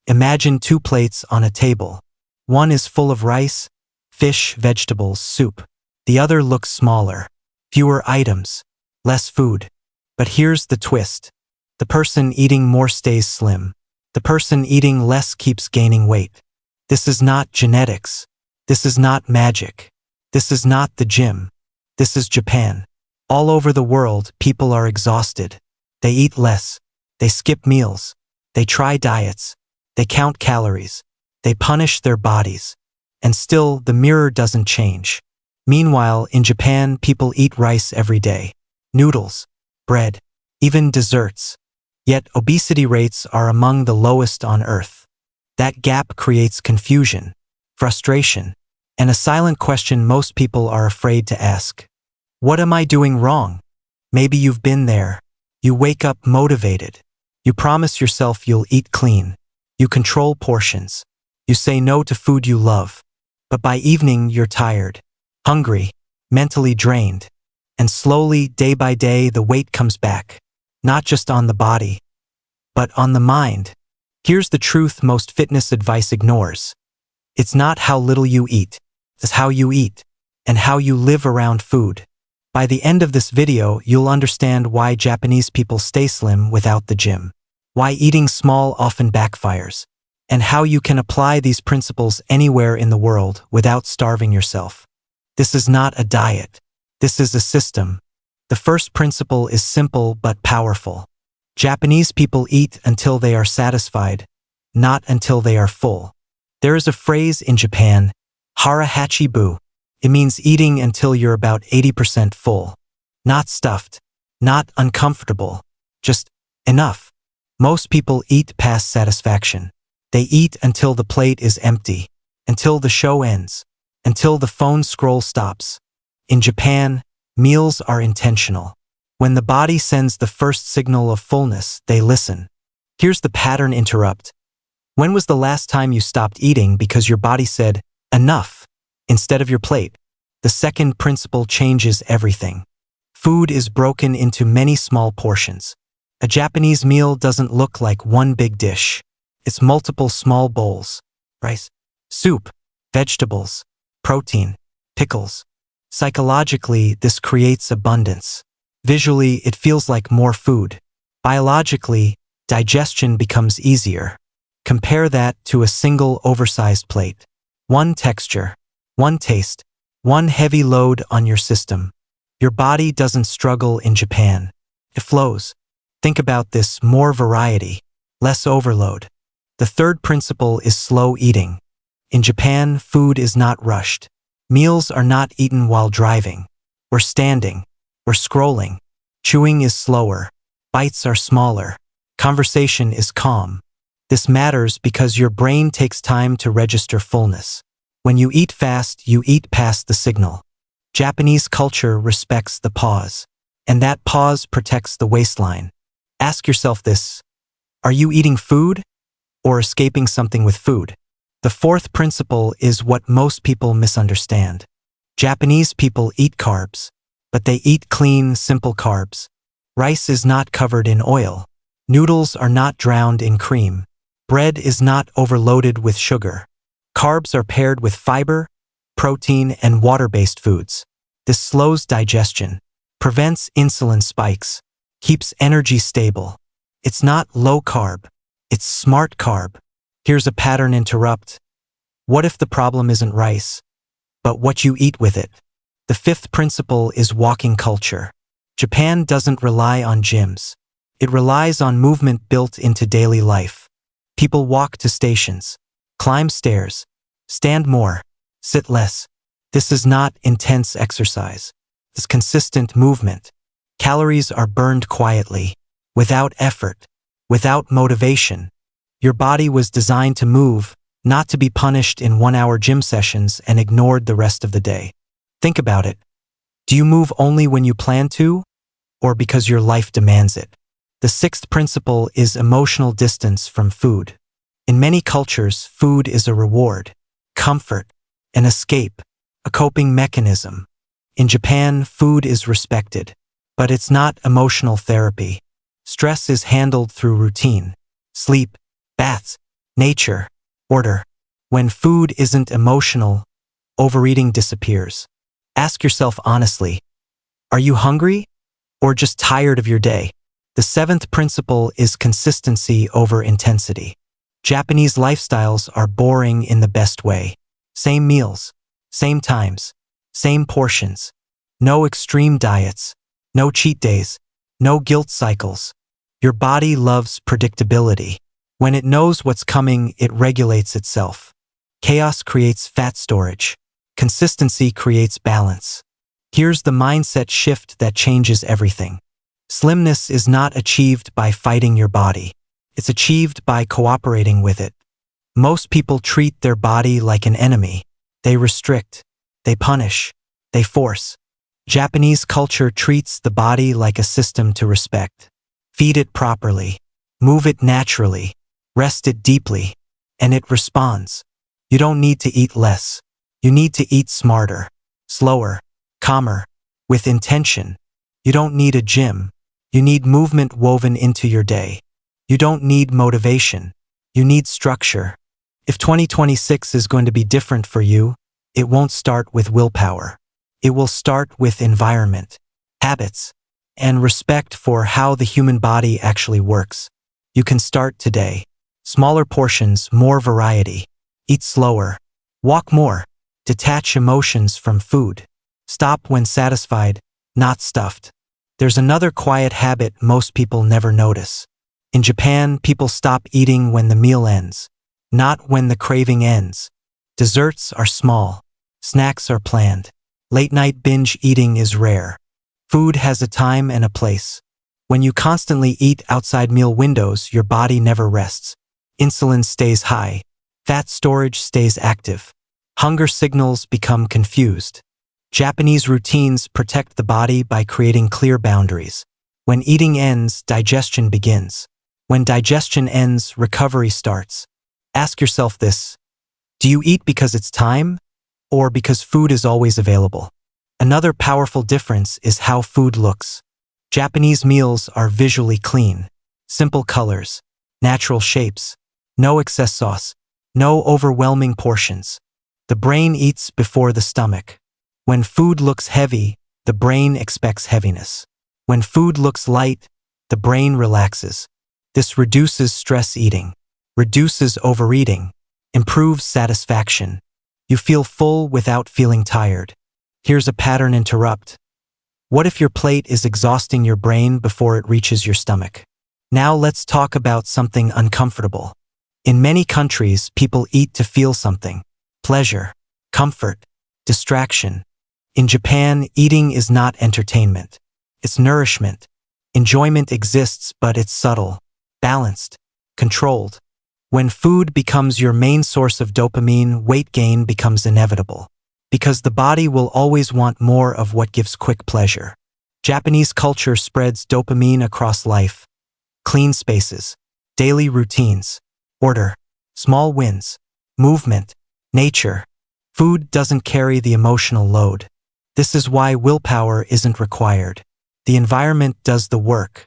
Imagine two plates on a table. One is full of rice, fish, vegetables, soup. The other looks smaller. Fewer items. Less food. But here's the twist. The person eating more stays slim. The person eating less keeps gaining weight. This is not genetics. This is not magic. This is not the gym. This is Japan. All over the world, people are exhausted. They eat less. They skip meals. They try diets. They count calories. They punish their bodies. And still, the mirror doesn't change. Meanwhile, in Japan, people eat rice every day. Noodles, bread, even desserts. Yet obesity rates are among the lowest on earth. That gap creates confusion, frustration, and a silent question most people are afraid to ask. What am I doing wrong? Maybe you've been there. You wake up motivated. You promise yourself you'll eat clean. You control portions. You say no to food you love. But by evening, you're tired, hungry, mentally drained. And slowly, day by day, the weight comes back. Not just on the body, but on the mind. Here's the truth most fitness advice ignores. It's not how little you eat. It's how you eat and how you live around food. By the end of this video, you'll understand why Japanese people stay slim without the gym, why eating small often backfires, and how you can apply these principles anywhere in the world without starving yourself. This is not a diet. This is a system. The first principle is simple but powerful. Japanese people eat until they are satisfied, not until they are full. There is a phrase in Japan, hara hachibu. It means eating until you're about 80% full. Not stuffed, not uncomfortable, just enough. Most people eat past satisfaction. They eat until the plate is empty, until the show ends, until the phone scroll stops. In Japan, meals are intentional. When the body sends the first signal of fullness, they listen. Here's the pattern interrupt. When was the last time you stopped eating because your body said, enough, instead of your plate? The second principle changes everything. Food is broken into many small portions. A Japanese meal doesn't look like one big dish. It's multiple small bowls. Rice, soup, vegetables, protein, pickles. Psychologically, this creates abundance. Visually, it feels like more food. Biologically, digestion becomes easier. Compare that to a single oversized plate. One texture, one taste, one heavy load on your system. Your body doesn't struggle in Japan. It flows. Think about this: more variety, less overload. The third principle is slow eating. In Japan, food is not rushed. Meals are not eaten while driving. We're standing. We're scrolling. Chewing is slower. Bites are smaller. Conversation is calm. This matters because your brain takes time to register fullness. When you eat fast, you eat past the signal. Japanese culture respects the pause, and that pause protects the waistline. Ask yourself this: are you eating food or escaping something with food? The fourth principle is what most people misunderstand. Japanese people eat carbs, but they eat clean, simple carbs. Rice is not covered in oil. Noodles are not drowned in cream. Bread is not overloaded with sugar. Carbs are paired with fiber, protein, and water-based foods. This slows digestion, prevents insulin spikes, keeps energy stable. It's not low carb. It's smart carb. Here's a pattern interrupt. What if the problem isn't rice, but what you eat with it? The fifth principle is walking culture. Japan doesn't rely on gyms. It relies on movement built into daily life. People walk to stations, climb stairs, stand more, sit less. This is not intense exercise. It's consistent movement. Calories are burned quietly, without effort, without motivation. Your body was designed to move, not to be punished in 1-hour gym sessions and ignored the rest of the day. Think about it. Do you move only when you plan to, or because your life demands it? The sixth principle is emotional distance from food. In many cultures, food is a reward, comfort, an escape, a coping mechanism. In Japan, food is respected, but it's not emotional therapy. Stress is handled through routine, sleep, baths, nature, order. When food isn't emotional, overeating disappears. Ask yourself honestly, are you hungry or just tired of your day? The seventh principle is consistency over intensity. Japanese lifestyles are boring in the best way. Same meals, same times, same portions. No extreme diets, no cheat days, no guilt cycles. Your body loves predictability. When it knows what's coming, it regulates itself. Chaos creates fat storage. Consistency creates balance. Here's the mindset shift that changes everything. Slimness is not achieved by fighting your body. It's achieved by cooperating with it. Most people treat their body like an enemy. They restrict, they punish, they force. Japanese culture treats the body like a system to respect. Feed it properly, move it naturally, rest it deeply, and it responds. You don't need to eat less. You need to eat smarter, slower, calmer, with intention. You don't need a gym. You need movement woven into your day. You don't need motivation. You need structure. If 2026 is going to be different for you, it won't start with willpower. It will start with environment, habits, and respect for how the human body actually works. You can start today. Smaller portions, more variety. Eat slower. Walk more. Detach emotions from food. Stop when satisfied, not stuffed. There's another quiet habit most people never notice. In Japan, people stop eating when the meal ends, not when the craving ends. Desserts are small. Snacks are planned. Late-night binge eating is rare. Food has a time and a place. When you constantly eat outside meal windows, your body never rests. Insulin stays high. Fat storage stays active. Hunger signals become confused. Japanese routines protect the body by creating clear boundaries. When eating ends, digestion begins. When digestion ends, recovery starts. Ask yourself this: do you eat because it's time, or because food is always available? Another powerful difference is how food looks. Japanese meals are visually clean. Simple colors, natural shapes, no excess sauce, no overwhelming portions. The brain eats before the stomach. When food looks heavy, the brain expects heaviness. When food looks light, the brain relaxes. This reduces stress eating, reduces overeating, improves satisfaction. You feel full without feeling tired. Here's a pattern interrupt. What if your plate is exhausting your brain before it reaches your stomach? Now let's talk about something uncomfortable. In many countries, people eat to feel something: pleasure, comfort, distraction. In Japan, eating is not entertainment. It's nourishment. Enjoyment exists, but it's subtle, balanced, controlled. When food becomes your main source of dopamine, weight gain becomes inevitable, because the body will always want more of what gives quick pleasure. Japanese culture spreads dopamine across life. Clean spaces, daily routines, order, small wins, movement, nature. Food doesn't carry the emotional load. This is why willpower isn't required. The environment does the work.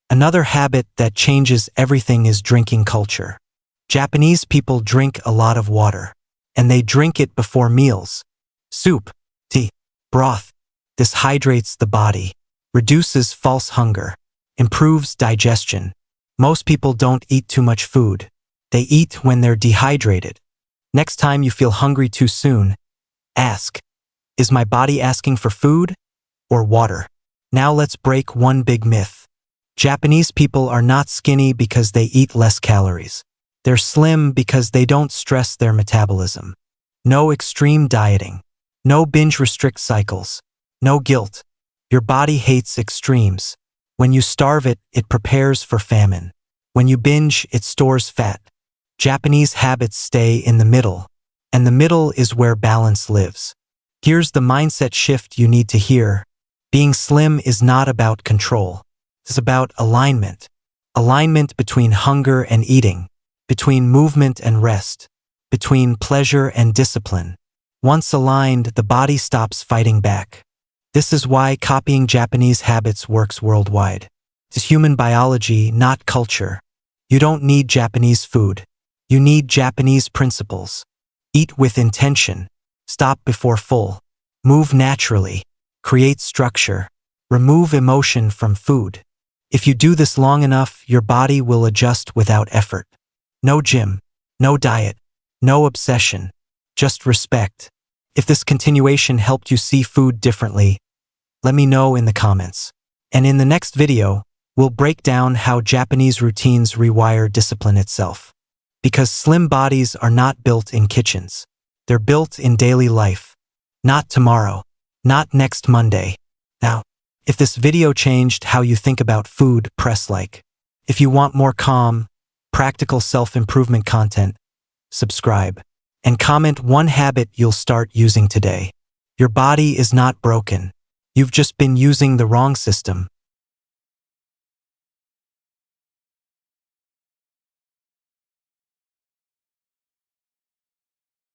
Another habit that changes everything is drinking culture. Japanese people drink a lot of water, and they drink it before meals. Soup, tea, broth. This hydrates the body, reduces false hunger, improves digestion. Most people don't eat too much food. They eat when they're dehydrated. Next time you feel hungry too soon, ask, is my body asking for food or water? Now let's break one big myth. Japanese people are not skinny because they eat less calories. They're slim because they don't stress their metabolism. No extreme dieting. No binge restrict cycles. No guilt. Your body hates extremes. When you starve it, it prepares for famine. When you binge, it stores fat. Japanese habits stay in the middle, and the middle is where balance lives. Here's the mindset shift you need to hear. Being slim is not about control. It's about alignment. Alignment between hunger and eating, between movement and rest, between pleasure and discipline. Once aligned, the body stops fighting back. This is why copying Japanese habits works worldwide. It's human biology, not culture. You don't need Japanese food. You need Japanese principles. Eat with intention. Stop before full. Move naturally. Create structure. Remove emotion from food. If you do this long enough, your body will adjust without effort. No gym. No diet. No obsession. Just respect. If this continuation helped you see food differently, let me know in the comments. And in the next video, we'll break down how Japanese routines rewire discipline itself. Because slim bodies are not built in kitchens. They're built in daily life. Not tomorrow. Not next Monday. Now, if this video changed how you think about food, press like. If you want more calm, practical self-improvement content, subscribe. And comment one habit you'll start using today. Your body is not broken. You've just been using the wrong system.